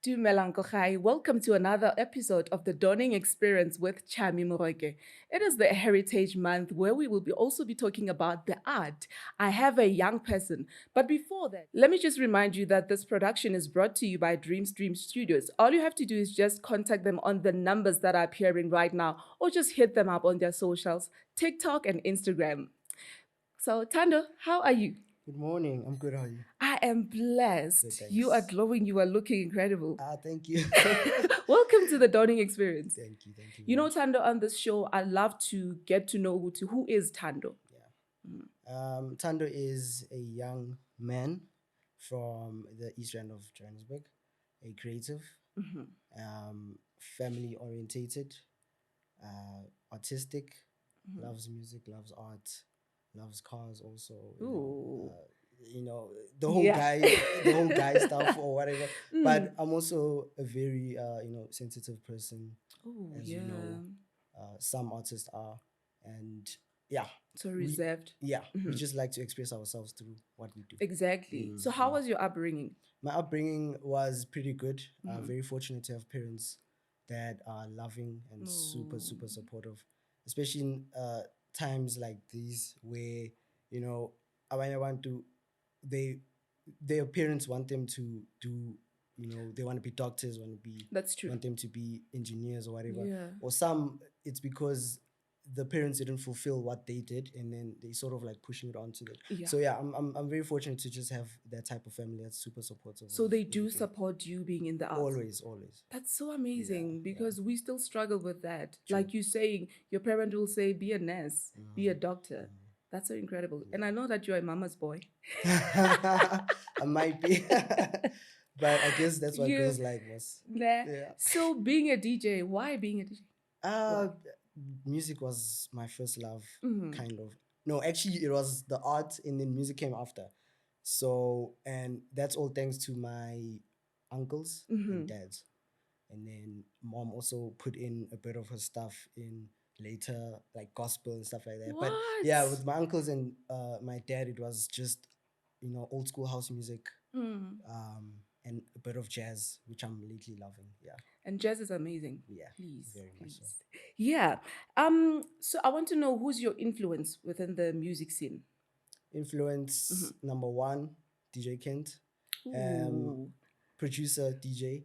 Dumelang Kochai. Welcome to another episode of the Dawning Experience with Chami Moroke. It is the Heritage Month where we will also be talking about the art. I have a young person, but before that, let me just remind you that this production is brought to you by Dreamstream Studios. All you have to do is just contact them on the numbers that are appearing right now, or just hit them up on their socials, TikTok and Instagram. So, Thando, how are you? Good morning. I'm good. How are you? I am Good, blessed. You are thanks. glowing. You are looking incredible. Thank you. Welcome to the Dawning Experience. Thank you You very know, much. Thando, on this show, I love to get to know who is Thando. Yeah. Thando is a young man from the east end of Johannesburg, a creative, family orientated, artistic, loves music, loves art, loves cars also, Ooh. you know, the whole Yeah. guy, the whole guy stuff or whatever. Mm. But I'm also a very, sensitive person, Oh, as you yeah. know, some artists are, and yeah, So we, reserved. we Mhm. just like to express ourselves through what we do. Exactly. So, how was your upbringing? My upbringing was pretty good. Very fortunate to have parents that are loving and super, Oh, super supportive, especially in times like these where, you know, I want to, they, their parents want them to do, they want to be doctors, that's true. want them to be engineers or whatever. Yeah. Or some, it's because the parents didn't fulfill what they did, and then they sort of like pushing it onto them. Yeah. So yeah, I'm very fortunate to just have that type of family that's super supportive So of they do everything. support you being in the arts. Always. That's so Yeah, amazing because we still struggle with that. true. Like you saying, your parent will say, be a nurse, be a doctor. Mm. That's so incredible. And I know that you're a mama's boy. I might be, but I guess that's what You, girls like most. nah. Yeah. So being a DJ, why being a DJ? Uh, Music was my first love, Mm-hmm. kind of. No, actually, it was the art, and then music came after. So, and that's all thanks to my uncles and Mm-hmm. dads. And then mom also put in a bit of her stuff in later, like gospel and stuff like that. But What? yeah, with my uncles and my dad, it was just, old school house music, Mm. and a bit of jazz, which I'm lately loving. Yeah, And jazz is amazing. yeah, Please, very much so. please. Yeah. So I want to know who's your influence within the music scene. Influence number one, DJ Kent, um, Ooh. producer DJ,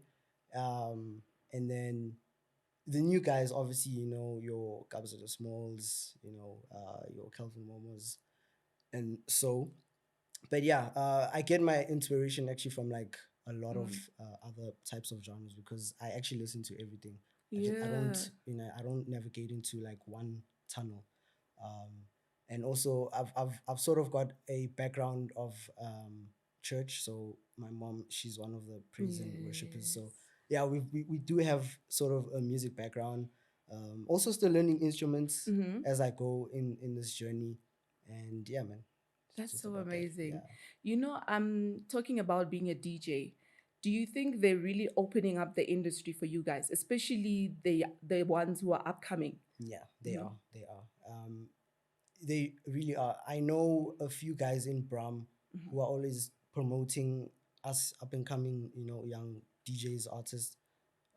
and then the new guys, obviously, your Gabs of the Smalls, your Calvin Momos, and so. But yeah, I get my inspiration actually from like a lot of other types of genres because I actually listen to everything. I don't, Yeah. I don't navigate into like one tunnel. Um, and also, I've sort of got a background of church. So my mom, she's one of the praise and worshipers. So Yes. yeah, we do have sort of a music background. Also, still learning instruments Mm-hmm. as I go in this journey. And yeah, man, it's That's just so about that. amazing. Yeah. You know, I'm talking about being a DJ. Do you think they're really opening up the industry for you guys, especially the ones who are upcoming? Yeah, they are. They are. They really are. I know a few guys in Bram who are always promoting us up and coming, young DJs, artists,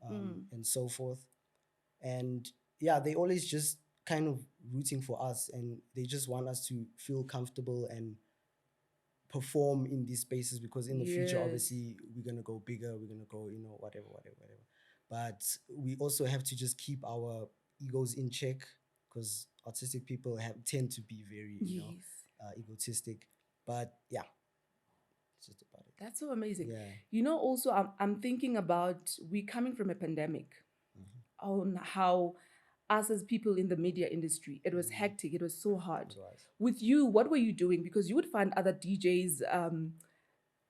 and so forth. And yeah, they always just kind of rooting for us, and they just want us to feel comfortable and perform in these spaces because in the future, Yes. obviously, we're gonna go bigger. We're gonna go, whatever. But we also have to just keep our egos in check because autistic people tend to be very, Yes. egotistic. But yeah, it's just about it. That's so amazing. Yeah. You know, also, I'm thinking about we coming from a pandemic, Mm-hmm. on how us as people in the media industry, it was hectic, it was so hard. It was. With you, what were you doing? Because you would find other DJs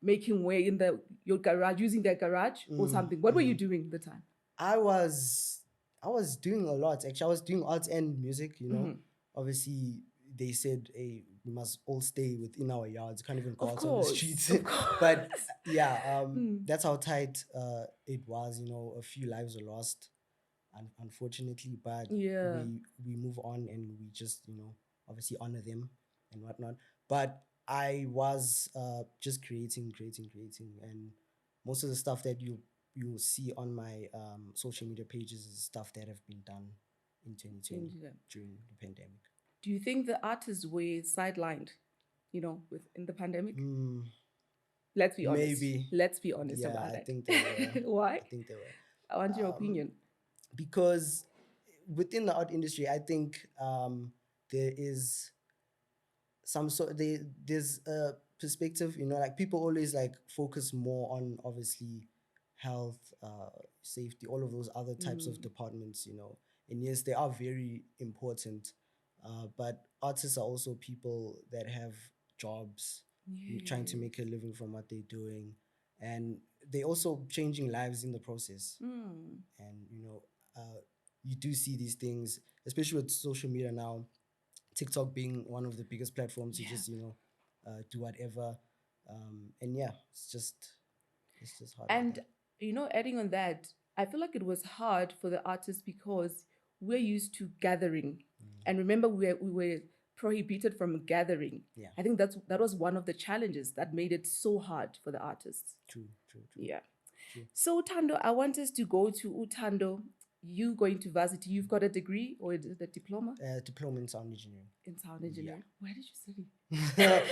making way in your garage, using their garage or something. What were you doing at the time? I was I was doing a lot actually. I was doing arts and music. Obviously they said, "Hey, we must all stay within our yards. Can't even go Of out on the course, streets." of course. But yeah, Mm. that's how tight it was. A few lives were lost, unfortunately. But Yeah. we move on and we just obviously honor them and whatnot. But I was just creating, and most of the stuff that you you'll see on my social media pages is stuff that have been done in 2020 during the pandemic. Do you think the artists were sidelined, within the pandemic? Let's be honest. Maybe. Let's be honest Yeah, about I it. think they were. Why? I think they were. I want your opinion. Because within the art industry, I think there is some sort. There's a perspective, like people always like focus more on obviously health, safety, all of those other types of departments, and yes, they are very important, but artists are also people that have jobs, trying to make a living from what they're doing, and they also changing lives in the process. And you do see these things, especially with social media now, TikTok being one of the biggest platforms to just do whatever, and yeah, it's just hard. And adding on that, I feel like it was hard for the artists because we're used to gathering, and remember we were prohibited from gathering. Yeah, I think that was one of the challenges that made it so hard for the artists. True. Yeah. True. So Thando, I want us to go to Thando. You going to varsity? You've got a degree or is it a diploma? Diploma in sound engineering. In sound engineering. Yeah. Where did you study?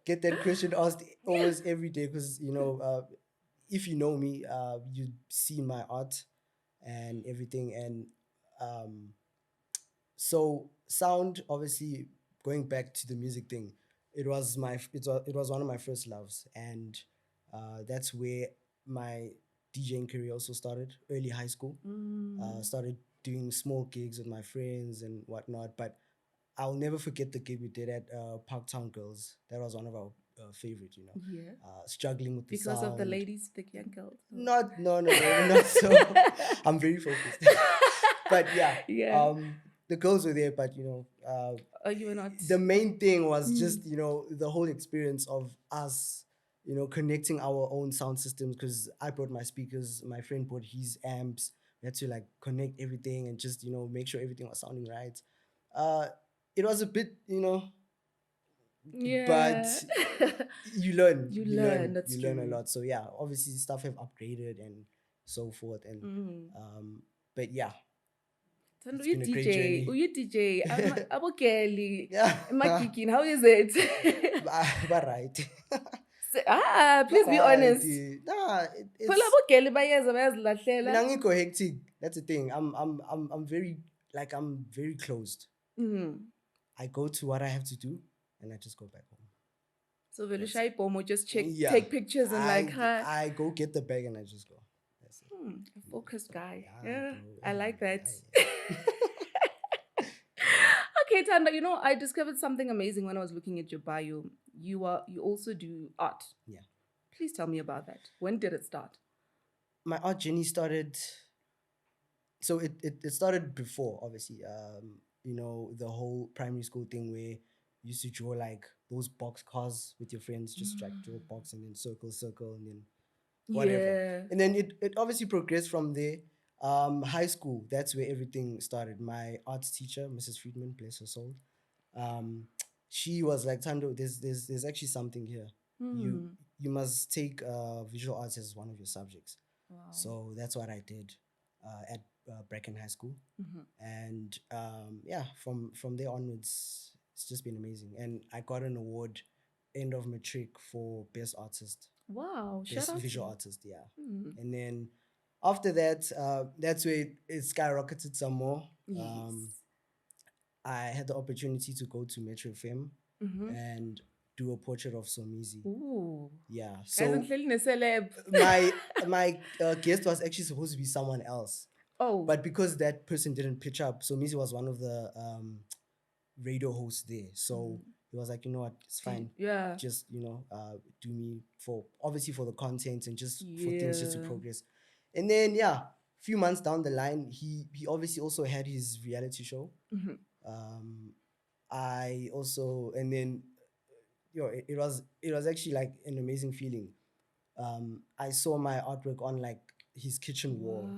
Get that question asked almost every day because if you know me, you see my art and everything, and so sound, obviously, going back to the music thing, it was one of my first loves, and that's where my DJing career also started. Early high school, started doing small gigs with my friends and whatnot. But I'll never forget the gig we did at Parktown Girls. That was one of our favorite, Yeah. Struggling with the because sound. of the ladies, the young girls. No, not so. I'm very focused. But yeah. The girls were there, but you were not. The main thing was just the whole experience of us, connecting our own sound systems, because I brought my speakers, my friend brought his amps. We had to like connect everything and just make sure everything was sounding right. It was a bit yeah, but you learn. You learn A lot. So yeah, obviously stuff have upgraded and so forth, and but yeah. Thando, you DJ. I'm okay. How is it? But right. Please be honest. Nah, it's hectic. That's the thing. I'm very I'm very closed. I go to what I have to do and I just go back home. So Velushai Pomo just take pictures and I go get the bag and I just go. That's it. A focused guy. Yeah, I like that. Okay, Thando, I discovered something amazing when I was looking at your bio. You also do art. Yeah. Please tell me about that. When did it start? My art journey started. So it started before, obviously. The whole primary school thing where you used to draw like those box cars with your friends, just draw a box and then circle and then whatever. Yeah. And then it obviously progressed from there. High school, that's where everything started. My arts teacher, Mrs. Friedman, bless her soul, she was like, Thando, there's actually something here. You must take visual arts as one of your subjects. Wow. So that's what I did at Bracken High School. And from there onwards, it's just been amazing. And I got an award end of matric for best artist. Wow. Best visual artist, yeah. And then after that, that's where it skyrocketed some more. Yes. I had the opportunity to go to Metro FM and do a portrait of Somizi. Ooh. Yeah. So my guest was actually supposed to be someone else. Oh. But because that person didn't pitch up, Somizi was one of the radio hosts there. So he was like, you know what, it's fine. Yeah. Just, do me for the content and just for things just to progress. And then, a few months down the line, he obviously also had his reality show. I also, and then, it was actually like an amazing feeling. I saw my artwork on like his kitchen wall.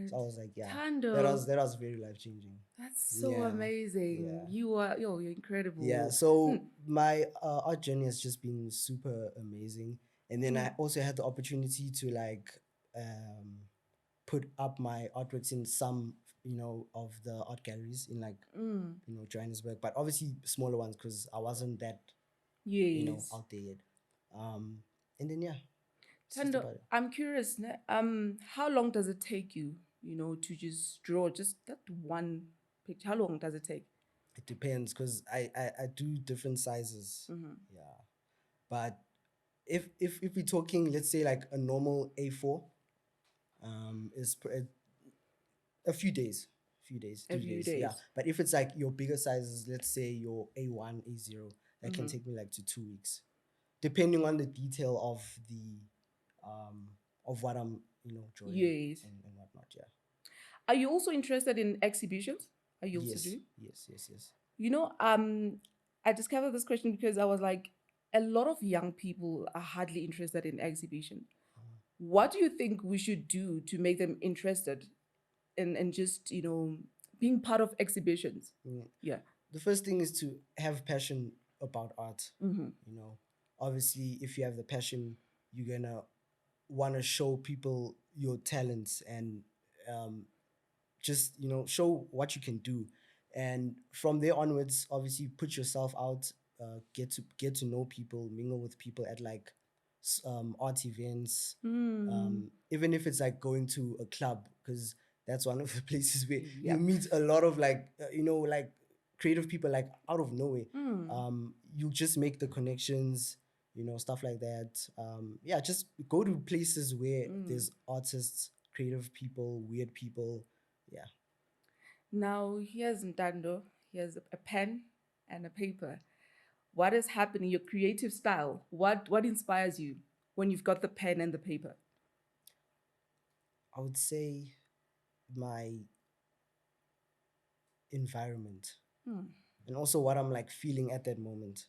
So I was like, Thando. that was very life-changing. That's so amazing. Yeah. You're incredible. Yeah, so my art journey has just been super amazing. And then I also had the opportunity to like put up my artworks in some, of the art galleries in like, Johannesburg, but obviously smaller ones because I wasn't that, Yes. out there yet. And then yeah, it's just Thando, about it. I'm curious, how long does it take you, to just draw just that one picture? How long does it take? It depends because I do different sizes. Yeah, but if we're talking, let's say like a normal A4, is a few days, A 3 days. few Yeah, days. but if it's like your bigger sizes, let's say your A1, A0, that can take me like to 2 weeks, depending on the detail of the of what I'm drawing Yes. and whatnot. Yeah. Are you also interested in exhibitions? Are you also Yes. doing? Yes. Yes. Yes. You know, I discovered this question because I was like, a lot of young people are hardly interested in exhibition. What do you think we should do to make them interested in just, being part of exhibitions? Mm. Yeah. The first thing is to have passion about art. Obviously, if you have the passion, you're gonna want to show people your talents and just show what you can do, and from there onwards, obviously put yourself out, get to know people, mingle with people at like art events, even if it's like going to a club, because that's one of the places where you Yeah. meet a lot of like like creative people like out of nowhere. You just make the connections, stuff like that. Yeah, just go to places where there's artists, creative people, weird people. Yeah. Now, here's Ntando. Here's a pen and a paper. What is happening? Your creative style. What inspires you when you've got the pen and the paper? I would say my environment, and also what I'm like feeling at that moment.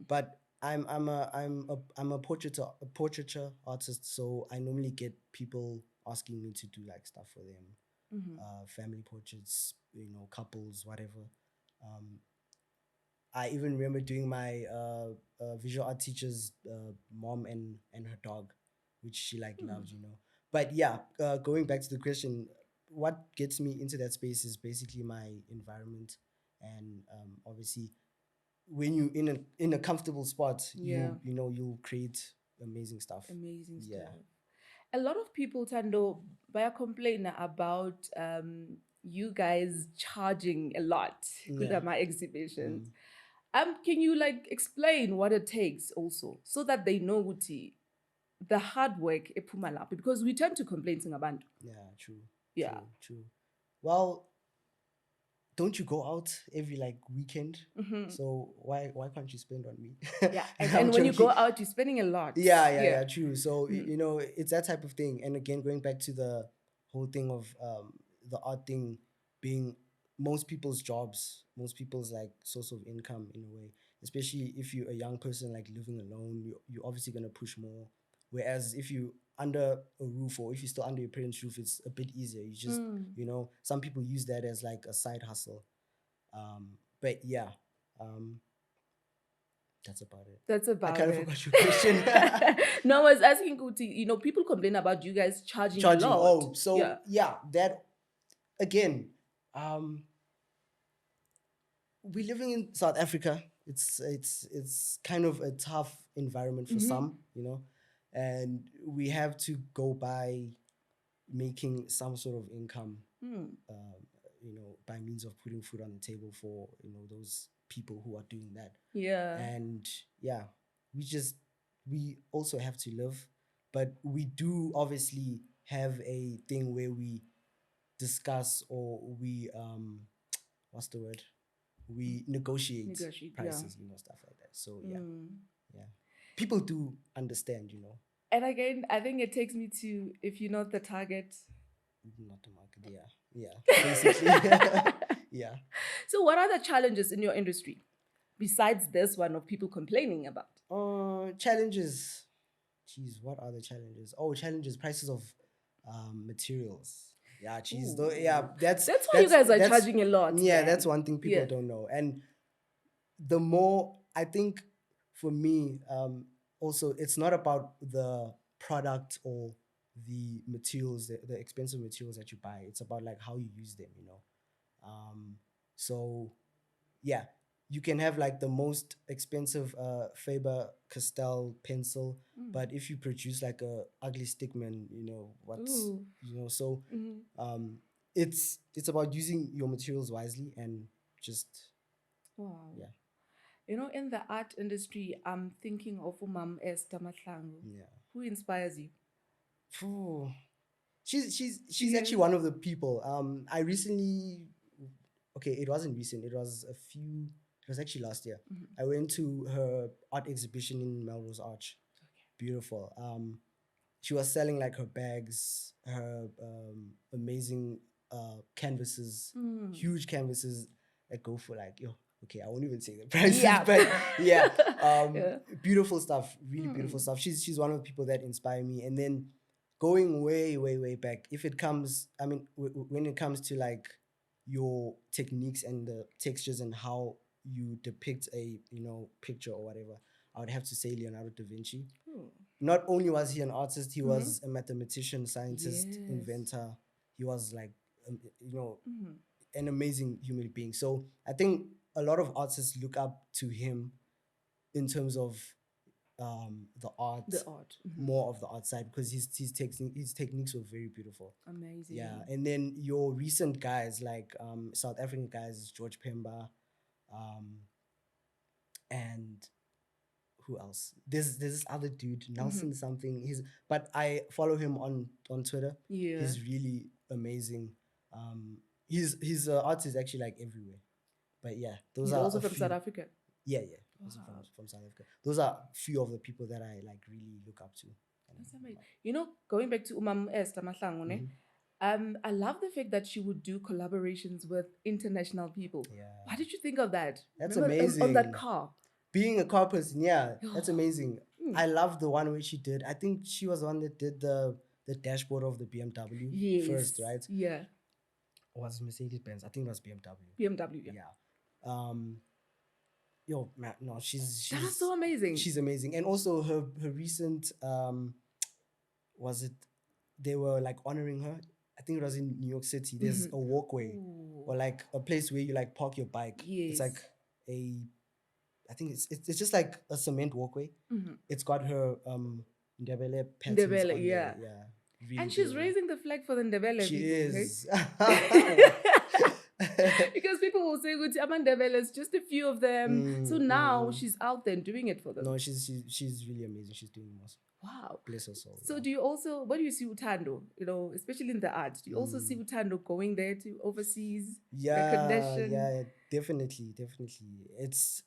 But I'm a portraiture artist, so I normally get people asking me to do like stuff for them, family portraits, couples, whatever. Um, I even remember doing my visual art teacher's mom and her dog, which she like loved, But yeah, going back to the question, what gets me into that space is basically my environment, and obviously, when you in a comfortable spot, Yeah. you'll create amazing stuff. Amazing Yeah. stuff. A lot of people, Tando, by complain about you guys charging a lot Yeah. with my exhibitions. Can you like explain what it takes also so that they know Uti, the hard work ephuma lapho? Because we tend to complain about. Yeah. True. Yeah. True. Well, don't you go out every like weekend? So why can't you spend on me? Yeah. And, I'm and when you go joking. out, you're spending a lot. Yeah, true. So it's that type of thing. And again, going back to the whole thing of the art thing being most people's jobs, most people's like source of income in a way. Especially if you're a young person like living alone, you're obviously gonna push more. Whereas if you under a roof, or if you're still under your parents' roof, it's a bit easier. You just some people use that as like a side hustle. But yeah, um, that's about it. That's I about kind of it. forgot your question. No, I was asking Kuti, people complain about you guys charging a Charging. lot. Oh, so Yeah. that again, we're living in South Africa. It's kind of a tough environment for some, and we have to go by making some sort of income, by means of putting food on the table for those people who are doing that. Yeah. And yeah, we also have to live, but we do obviously have a thing where we discuss, or we what's the word, we negotiate Yeah. prices, stuff like that. So yeah, people do understand, And again, I think it takes me to, if you know the target. not the market. Yeah, basically. Yeah. So what are the challenges in your industry besides this one of people complaining about? Challenges. Geez, what are the challenges? Oh, challenges, prices of materials. Yeah, geez. Though, yeah, That's why you guys are charging a lot. Yeah, man. that's one thing people don't know. And the more, I think, for me, also, it's not about the product or the materials, the expensive materials that you buy. It's about like how you use them, you know. So yeah, you can have like the most expensive Faber Castell pencil, but if you produce like a ugly stickman, you know what's Ooh. you know. So it's about using your materials wisely and just Wow. yeah. You know, in the art industry, I'm thinking of Umam Esther Mahlangu. Yeah. Who inspires you? Phew. She's Yeah. actually one of the people. I recently, okay, it wasn't recent. It was actually last year. I went to her art exhibition in Melrose Arch. Beautiful. She was selling like her bags, her amazing canvases, huge canvases that go for like, yo, okay, I won't even say the prices, Yeah. but yeah, Yeah. beautiful stuff, really beautiful stuff. She's one of the people that inspire me. And then going way back, if it comes, I mean, when it comes to like your techniques and the textures and how you depict a picture or whatever, I would have to say Leonardo da Vinci. Not only was he an artist, he was a mathematician, scientist, Yes. inventor. He was like, an amazing human being. So I think a lot of artists look up to him in terms of the art, The art. more of the art side, because his techniques were very beautiful. Amazing. Yeah, and then your recent guys like South African guys, George Pemba, and who else? There's this other dude, Nelson something. But I follow him on Twitter. Yeah. He's really amazing. His art is actually like everywhere. But yeah, those He's are also a from few. South Africa. Yeah. Also from South Africa. Those are a few of the people that I like really look up to. That's amazing. You know, going back to Umam Esther Mahlangu, ne, I love the fact that she would do collaborations with international people. Yeah. What did you think of that? That's Remember amazing. on that car? Being a car person, yeah, that's amazing. I love the one which she did. I think she was the one that did the dashboard of the BMW first, right? Yeah. Or was it Mercedes Benz? I think it was BMW. BMW, yeah. Yeah. Yo, man, no, she's That was so amazing. She's amazing. And also her recent was it, they were like honoring her. I think it was in New York City. There's a walkway or like a place where you like park your bike. It's like I think it's just like a cement walkway. It's got her Ndebele patterns Ndebele, on yeah. there. Yeah. Really And she's beautiful. raising the flag for the Ndebele She people. is. Because people will say, Ndebele is just a few of them. So now she's out there doing it for them. No, she's really amazing. She's doing the most. Wow. Bless her soul. So do you also, what do you see Thando, you know, especially in the art? Do you also see Thando going there to overseas recognition? Yeah, definitely. It's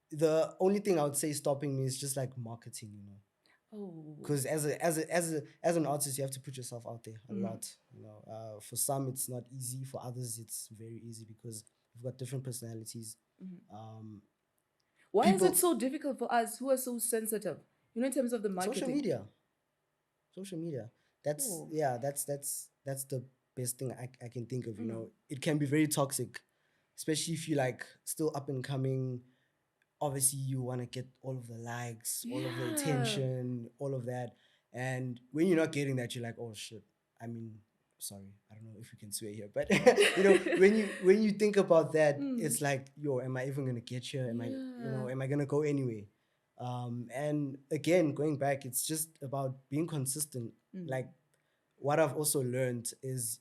the only thing I would say stopping me is just like marketing, you know. Because as an artist, you have to put yourself out there a lot. You know, for some it's not easy. For others, it's very easy because we've got different personalities. Why is it so difficult for us who are so sensitive? You know, in terms of the marketing. Social media. That's the best thing I can think of. You know, it can be very toxic, especially if you like still up and coming. Obviously you want to get all of the likes, all of the attention, all of that. And when you're not getting that, you're like, oh shit. I mean, sorry, I don't know if we can swear here, but you know, when you think about that, it's like, yo, am I even gonna get here? Am I gonna go anyway? And again, going back, it's just about being consistent. Like what I've also learned is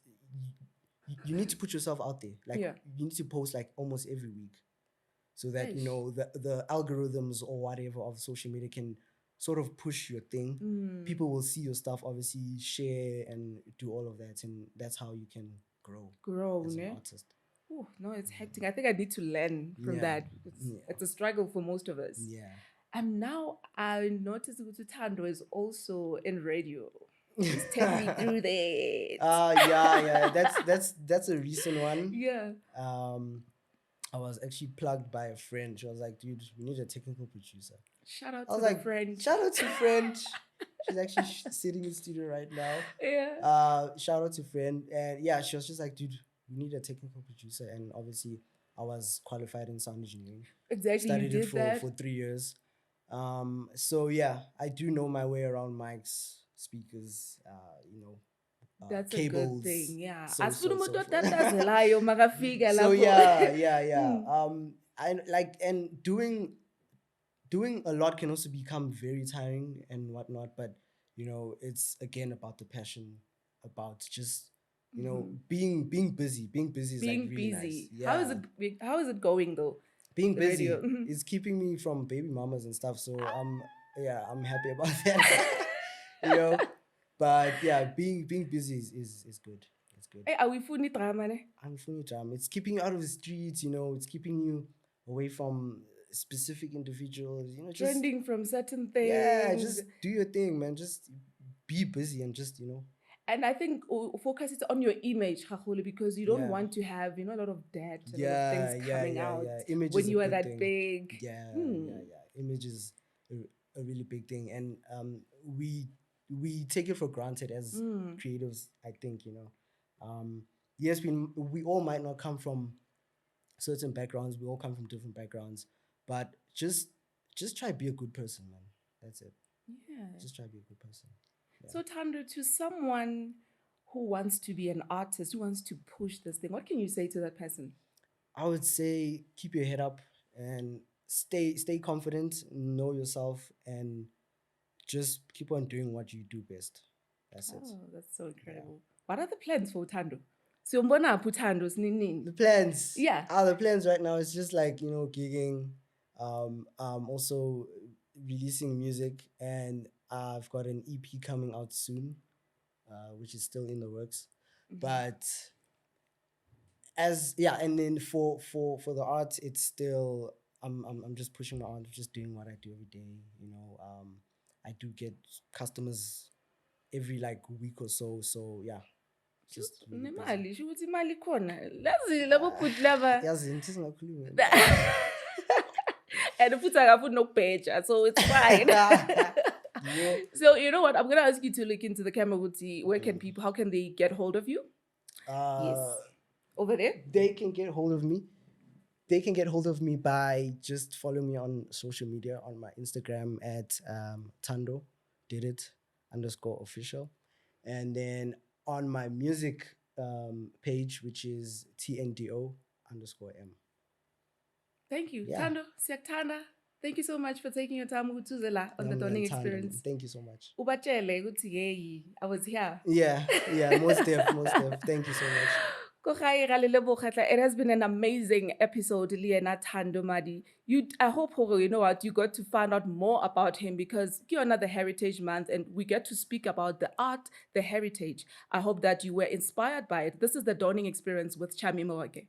you need to put yourself out there. Like you need to post like almost every week, so that you know the algorithms or whatever of social media can sort of push your thing. People will see your stuff, obviously share and do all of that, and that's how you can grow as an artist. Oh, no, it's hectic. I think I need to learn from that. It's a struggle for most of us. Yeah. And now I noticed that Thando is also in radio. Just take me through that. Yeah. That's a recent one. Yeah. I was actually plugged by a friend. She was like, dude, we need a technical producer. Shout out to the friend. Shout out to friend. She's actually sitting in the studio right now. Yeah. Shout out to friend. And yeah, she was just like, dude, we need a technical producer. And obviously I was qualified in sound engineering. Exactly. Studied it for 3 years. So yeah, I do know my way around mics. speakers, That's a good cables, thing. Yeah. so Asifuna so umuntu forth. otatazelayo makafika So lapho. yeah. I like, and doing a lot can also become very tiring and whatnot, but it's again about the passion, about just being busy. Being busy is like Being really nice. busy. Yeah, How is it going though? being The busy radio. Mhm. is keeping me from baby mamas and stuff. So I'm happy about that. you know, but yeah, being busy is good. It's good. Hey, awifuni drama ne? I'm funny jam. It's keeping you out of the streets. It's keeping you away from specific individuals. Just Trending from certain things. yeah, just do your thing, man. Just be busy and just And I think focus it on your image, Changule, because you don't Yeah. want to have, a lot of debt, a lot of Yeah, things coming out Image when is a you are big that thing. big. Yeah, Hmm. Image is a really big thing, and we take it for granted as creatives. I think yes, we all might not come from certain backgrounds. We all come from different backgrounds, but just try to be a good person, man. That's it. Yeah. Just try to be a good person. Yeah. So Thando, to someone who wants to be an artist, who wants to push this thing, what can you say to that person? I would say keep your head up and stay confident, know yourself, and just keep on doing what you do best. That's it. Oh, that's so incredible. What are the plans for Thando? Siyombona phi uThando sinini? The plans. Yeah. The plans right now is just like, gigging, also releasing music, and I've got an EP coming out soon, which is still in the works. But and then for the art, it's still I'm just pushing my art, just doing what I do every day. I do get customers every like week or so. So yeah, just really busy. Nemali, sho ukuthi imali khona. Lazi labo futhi laba. Yazi sesingakhuluma. And futhi akafuni nokubheja, so it's fine. Yeah. So you know what? I'm gonna ask you to look into the camera. Where can people? How can they get hold of you? Yes, over there. They can get hold of me. They can get hold of me by just following me on social media, on my Instagram at Thando did it _official, and then on my music page, which is TNDO _M. Thank you, Yeah. Thando siyakuthanda. Thank you so much for taking your time ukuthuzela on the Man, Dawning Thando, Experience. thank you so much. Ubatshele ukuthi hey, I was here. Yeah, most def. Thank you so much. It has been an amazing episode, Liena Thando Madi. I hope, you know what, you got to find out more about him because you're another Heritage Month and we get to speak about the art, the heritage. I hope that you were inspired by it. This is the Dawning Experience with Chami Mohohlo.